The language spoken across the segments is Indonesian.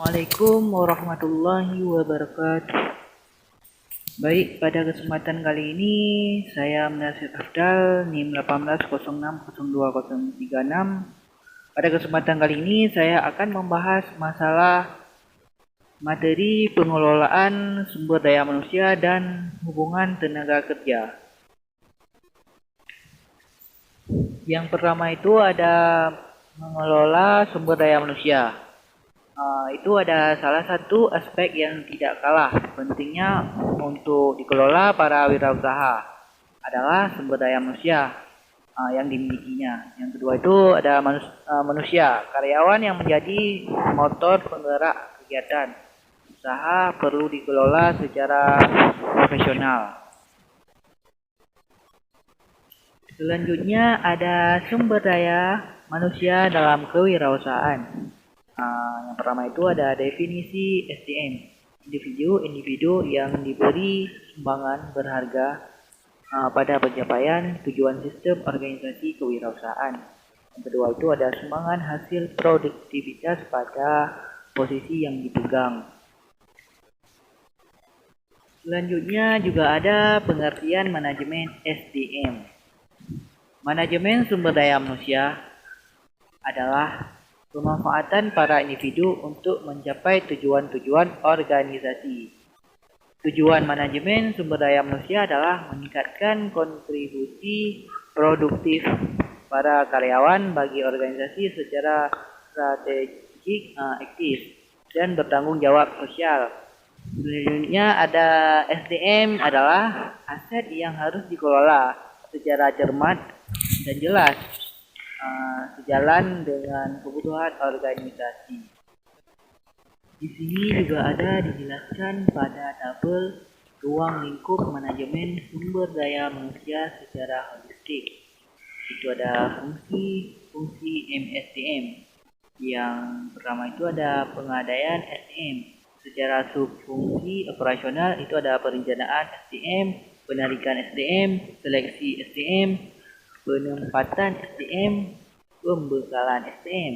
Assalamualaikum warahmatullahi wabarakatuh. Baik, pada kesempatan kali ini saya Menasir Afdal NIM 18060236. Pada kesempatan kali ini saya akan membahas masalah materi pengelolaan sumber daya manusia dan hubungan tenaga kerja. Yang pertama itu ada mengelola sumber daya manusia. Itu ada salah satu aspek yang tidak kalah pentingnya untuk dikelola para wirausaha adalah sumber daya manusia yang dimilikinya. Yang kedua itu ada manusia, karyawan yang menjadi motor penggerak kegiatan usaha perlu dikelola secara profesional. Selanjutnya ada sumber daya manusia dalam kewirausahaan. Yang pertama itu ada definisi SDM, individu yang diberi sumbangan berharga pada pencapaian tujuan sistem organisasi kewirausahaan. Yang kedua itu ada sumbangan hasil produktivitas pada posisi yang dipegang. Selanjutnya juga ada pengertian manajemen SDM. Manajemen sumber daya manusia adalah pemanfaatan para individu untuk mencapai tujuan-tujuan organisasi. Tujuan manajemen sumber daya manusia adalah meningkatkan kontribusi produktif para karyawan bagi organisasi secara strategik, aktif, dan bertanggung jawab sosial. Selanjutnya ada SDM adalah aset yang harus dikelola secara cermat dan jelas, sejalan dengan kebutuhan organisasi. Di sini juga ada dijelaskan pada tabel ruang lingkup manajemen sumber daya manusia secara holistik. Itu ada fungsi MSDM. Yang pertama itu ada pengadaan SDM. Secara subfungsi operasional itu ada perencanaan SDM, penarikan SDM, seleksi SDM, penempatan SDM, pembekalan SDM.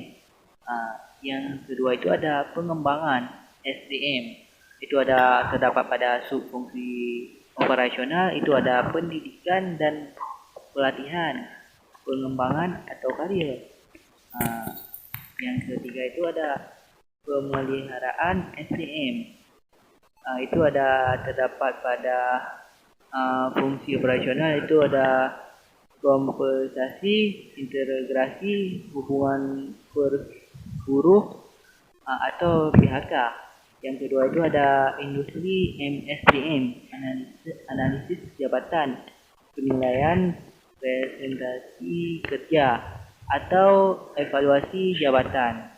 Yang kedua itu ada pengembangan SDM. Itu ada terdapat pada subfungsi operasional, itu ada pendidikan dan pelatihan, pengembangan atau karir. Yang ketiga itu ada pemeliharaan SDM. Itu ada terdapat pada fungsi operasional, itu ada kompensasi, integrasi, hubungan perburuh atau PHK. Yang kedua itu ada industri MSDM, analisis jabatan, penilaian presentasi kerja atau evaluasi jabatan.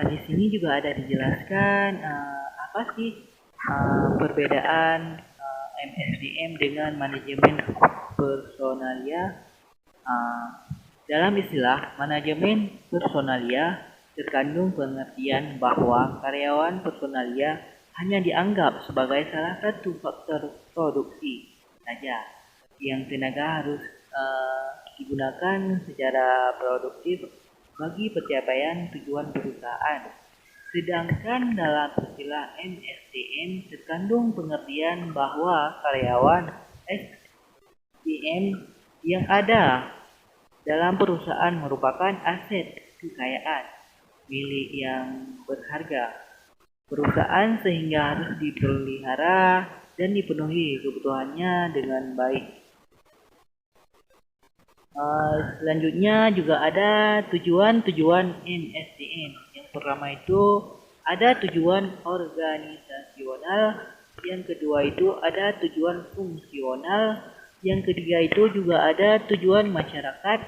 Di sini juga ada dijelaskan apa sih perbedaan MSDM dengan manajemen personalia. Dalam istilah manajemen personalia terkandung pengertian bahwa karyawan personalia hanya dianggap sebagai salah satu faktor produksi saja yang tenaga harus digunakan secara produktif bagi pencapaian tujuan perusahaan. Sedangkan dalam istilah MSDM terkandung pengertian bahwa karyawan SDM yang ada dalam perusahaan merupakan aset kekayaan milik yang berharga perusahaan sehingga harus dipelihara dan dipenuhi kebutuhannya dengan baik. Selanjutnya juga ada tujuan-tujuan MSDM. Pertama itu ada tujuan organisasional, yang kedua itu ada tujuan fungsional, yang ketiga itu juga ada tujuan masyarakat,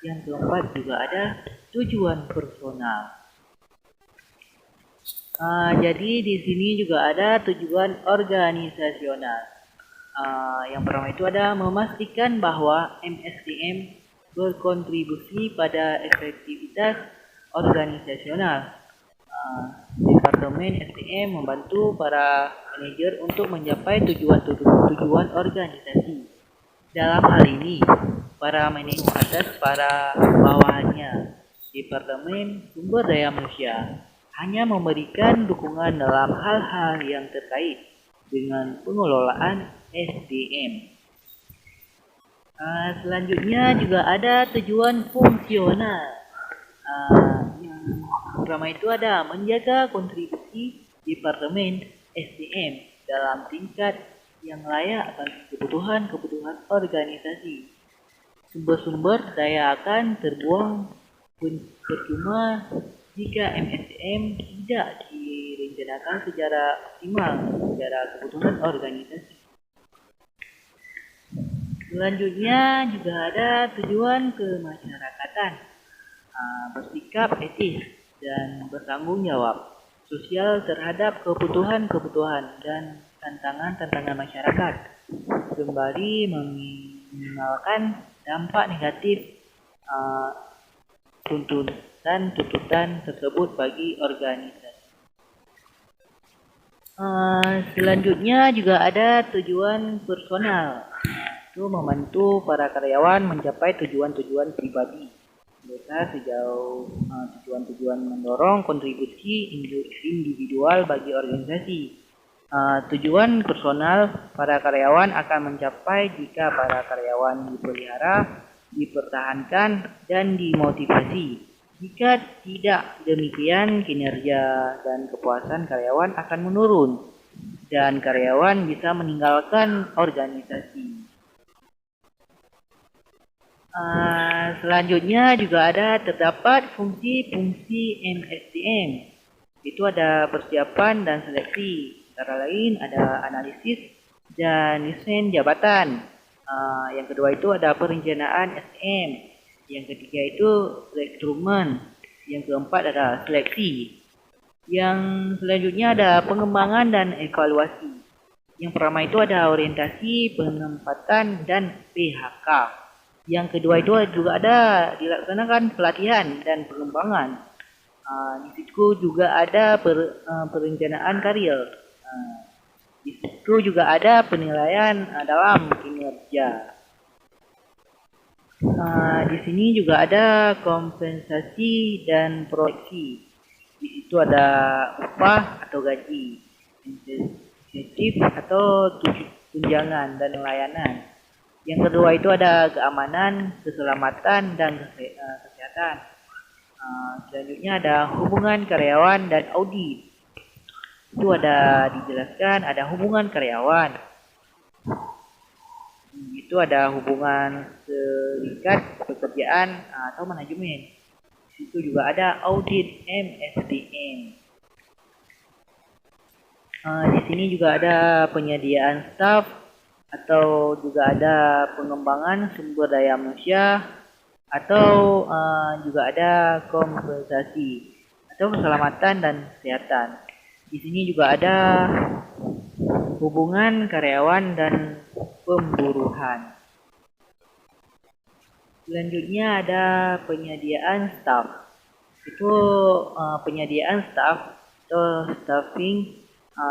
yang keempat juga ada tujuan personal. Jadi di sini juga ada tujuan organisasional. Yang pertama itu ada memastikan bahwa MSDM berkontribusi pada efektivitas organisasional. Departemen SDM membantu para manajer untuk mencapai tujuan organisasi. Dalam hal ini, para manajer atas para bawahannya Departemen Sumber Daya Manusia hanya memberikan dukungan dalam hal-hal yang terkait dengan pengelolaan SDM. Selanjutnya juga ada tujuan fungsional. Yang pertama itu ada menjaga kontribusi Departemen SDM dalam tingkat yang layak bagi kebutuhan-kebutuhan organisasi. Sumber-sumber daya akan terbuang percuma jika MSDM tidak direncanakan secara optimal secara kebutuhan organisasi. Selanjutnya juga ada tujuan kemasyarakatan, bersikap etis dan bertanggung jawab sosial terhadap kebutuhan-kebutuhan dan tantangan-tantangan masyarakat, sembari meminimalkan dampak negatif tuntutan tersebut bagi organisasi. Selanjutnya juga ada tujuan personal, itu membantu para karyawan mencapai tujuan-tujuan pribadi mereka sejauh tujuan-tujuan mendorong kontribusi individual bagi organisasi. Tujuan personal para karyawan akan mencapai jika para karyawan dipelihara, dipertahankan, dan dimotivasi. Jika tidak demikian, kinerja dan kepuasan karyawan akan menurun, dan karyawan bisa meninggalkan organisasi. Selanjutnya juga terdapat fungsi-fungsi MSDM. Itu ada persiapan dan seleksi. Antara lain ada analisis dan desain jabatan. Yang kedua itu ada perencanaan SDM. Yang ketiga itu rekrutmen. Yang keempat ada seleksi. Yang selanjutnya ada pengembangan dan evaluasi. Yang pertama itu ada orientasi, penempatan, dan PHK. Yang kedua itu juga ada dilaksanakan pelatihan dan pengembangan. Di situ juga ada perencanaan karir. Di situ juga ada penilaian dalam kinerja. Di sini juga ada kompensasi dan proyeksi. Di situ ada upah atau gaji, insentif atau tunjangan dan layanan. Yang kedua itu ada keamanan, keselamatan, dan kesehatan. Selanjutnya ada hubungan karyawan dan audit. Itu ada dijelaskan ada hubungan karyawan. Itu ada hubungan serikat pekerjaan atau manajemen. Itu juga ada audit MSDM. Di sini juga ada penyediaan staf atau juga ada pengembangan sumber daya manusia atau juga ada kompensasi atau keselamatan dan kesehatan. Di sini juga ada hubungan karyawan dan pemburuan. Selanjutnya ada penyediaan staf. Itu penyediaan staf atau staffing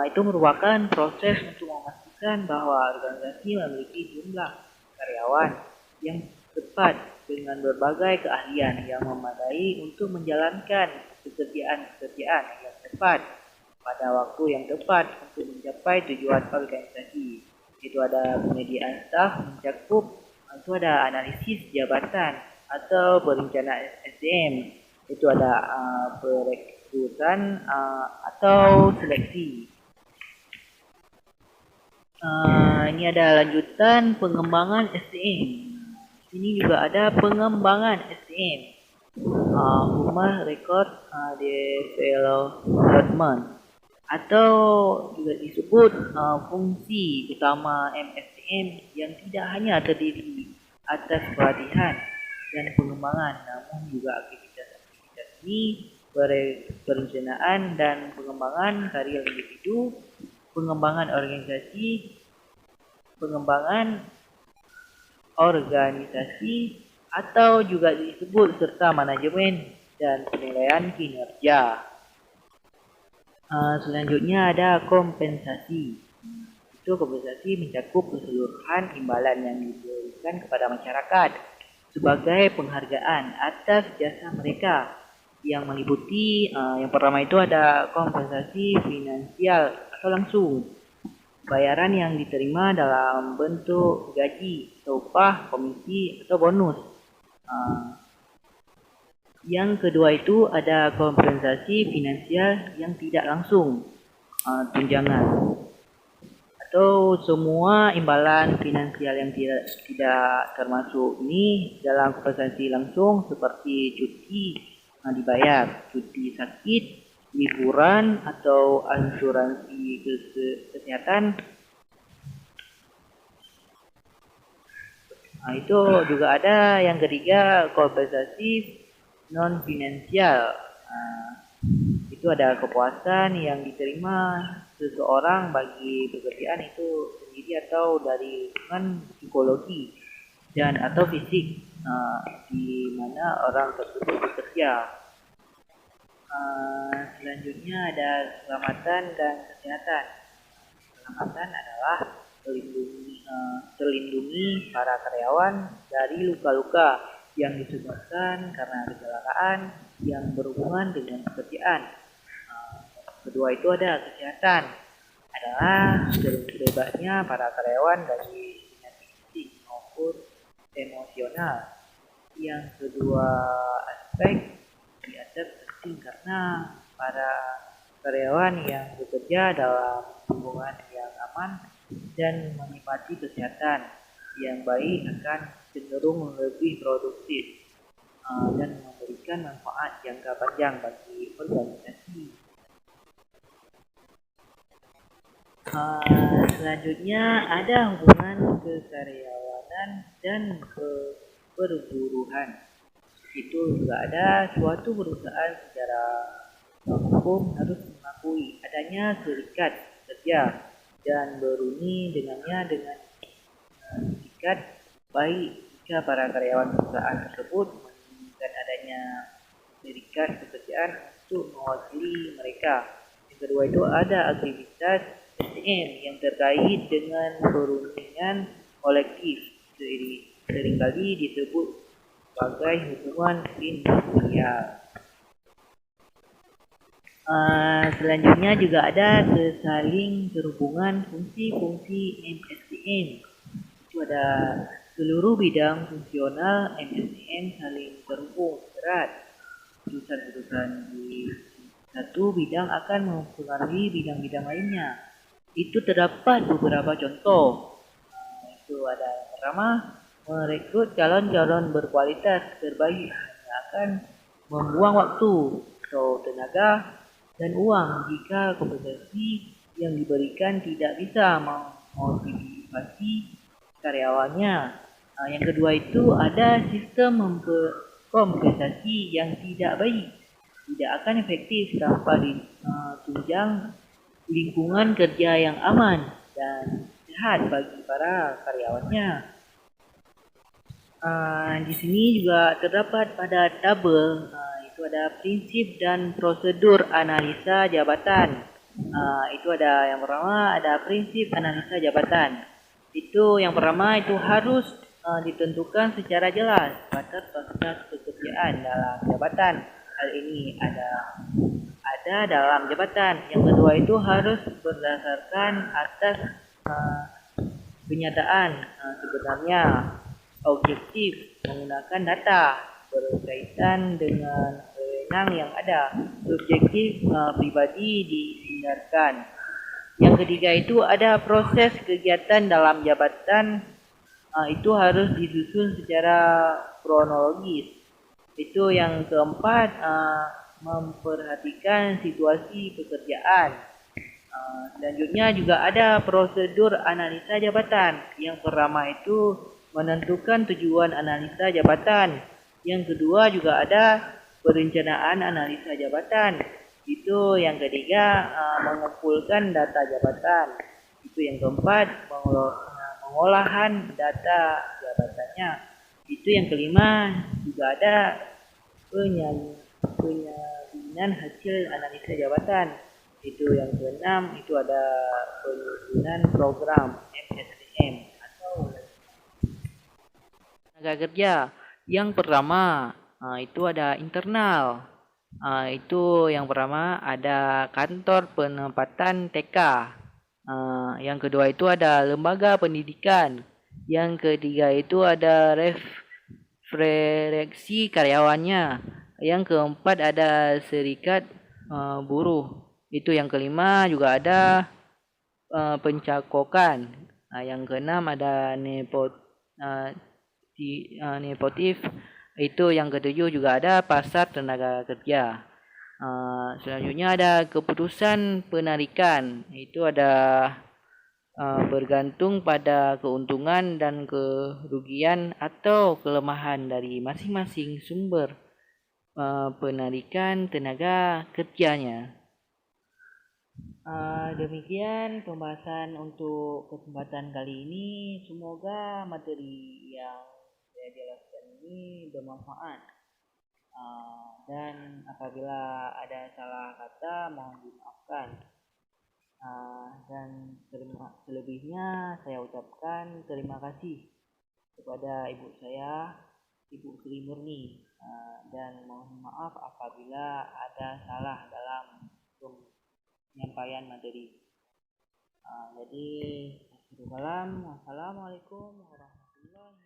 itu merupakan proses untuk memastikan bahwa organisasi memiliki jumlah karyawan yang tepat dengan berbagai keahlian yang memadai untuk menjalankan pekerjaan-pekerjaan yang tepat pada waktu yang tepat untuk mencapai tujuan organisasi. Itu ada penyediaan staf mencakup itu ada analisis jabatan atau perencanaan SDM. Itu ada perekrutan atau seleksi. Ini ada lanjutan pengembangan SDM. Ini juga ada pengembangan SDM. Human Record Development atau juga disebut fungsi utama MSDM yang tidak hanya terdiri atas pelatihan dan pengembangan, namun juga aktivitas-aktivitas ini perencanaan dan pengembangan karir individu, pengembangan organisasi, pengembangan organisasi atau juga disebut serta manajemen dan penilaian kinerja. Selanjutnya ada kompensasi. Itu kompensasi mencakup keseluruhan imbalan yang diberikan kepada masyarakat. sebagai penghargaan atas jasa mereka yang meliputi yang pertama itu ada kompensasi finansial atau langsung, bayaran yang diterima dalam bentuk gaji, upah, komisi atau bonus. Yang kedua itu ada kompensasi finansial yang tidak langsung, tunjangan atau semua imbalan finansial yang tidak termasuk ini dalam kompensasi langsung seperti cuti dibayar, cuti sakit, liburan atau asuransi kesehatan. Itu juga ada yang ketiga kompensasi non finansial. Itu ada kepuasan yang diterima seseorang bagi pekerjaan itu sendiri atau dari lingkungan psikologi dan atau fisik di mana orang tersebut bekerja. Selanjutnya ada keselamatan dan kesehatan. Keselamatan adalah terlindungi para karyawan dari luka-luka yang disebabkan karena kecelakaan yang berhubungan dengan pekerjaan. Kedua itu ada kesehatan, adalah terbebasnya para karyawan dari penyakit fisik maupun emosional. Yang kedua aspek dianggap penting karena para karyawan yang bekerja dalam lingkungan yang aman dan menikmati kesehatan yang baik akan cenderung lebih produktif dan memberikan manfaat jangka panjang bagi organisasi. Selanjutnya ada hubungan kekaryawanan dan perburuhan. Itu juga ada suatu perusahaan secara hukum harus mengakui adanya serikat kerja dan berunding dengannya dengan serikat baik jika para karyawan perusahaan tersebut menginginkan adanya serikat pekerjaan untuk mewakili mereka. Yang kedua itu ada aktivitas SDM yang terkait dengan perundingan kolektif, seringkali disebut sebagai hubungan industrial. Selanjutnya juga ada saling terhubungan fungsi-fungsi MSDM. Itu ada seluruh bidang fungsional MSDM saling terhubung erat. Jurusan-jurusan di satu bidang akan mempengaruhi bidang-bidang lainnya. Itu terdapat beberapa contoh. Itu ada yang pertama, merekrut calon-calon berkualitas terbaik hanya akan membuang waktu atau tenaga dan uang jika kompensasi yang diberikan tidak bisa memotivasi karyawannya. Yang kedua itu ada sistem kompensasi yang tidak baik, tidak akan efektif tanpa ditunjang lingkungan kerja yang aman dan sehat bagi para karyawannya. Di sini juga terdapat pada tabel itu ada prinsip dan prosedur analisa jabatan. Itu ada yang pertama ada prinsip analisa jabatan. Itu yang pertama itu harus ditentukan secara jelas batas-batas pekerjaan dalam jabatan. Hal ini ada dalam jabatan. Yang kedua itu harus berdasarkan atas kenyataan sebenarnya objektif menggunakan data berkaitan dengan wewenang yang ada. Subjektif pribadi dihindarkan. Yang ketiga itu ada proses kegiatan dalam jabatan itu harus disusun secara kronologis. Itu yang keempat memperhatikan situasi pekerjaan. Selanjutnya juga ada prosedur analisa jabatan. Yang pertama itu menentukan tujuan analisa jabatan. Yang kedua juga ada perencanaan analisa jabatan. Itu yang ketiga mengumpulkan data jabatan. Itu yang keempat pengolahan data jabatannya. Itu yang kelima juga ada penyalinan hasil analisa jabatan. Itu yang keenam itu ada penyusunan program MSDM atau tenaga kerja. Yang pertama, itu ada internal. Itu yang pertama ada kantor penempatan TK. Yang kedua itu ada lembaga pendidikan. Yang ketiga itu ada referensi karyawannya. Yang keempat ada serikat buruh. Itu yang kelima juga ada pencakokan. Yang keenam ada nepotif. Itu yang ketujuh juga ada pasar tenaga kerja. Selanjutnya ada keputusan penarikan. Itu ada bergantung pada keuntungan dan kerugian atau kelemahan dari masing-masing sumber penarikan tenaga kerjanya. Demikian pembahasan untuk kesempatan kali ini. Semoga materi yang saya jelaskan ini bermanfaat. Dan apabila ada salah kata mohon dimaafkan. Dan selebihnya saya ucapkan terima kasih kepada ibu saya, Ibu Sri Murni, dan mohon maaf apabila ada salah dalam penyampaian materi. Jadi, wassalamualaikum warahmatullahi wabarakatuh.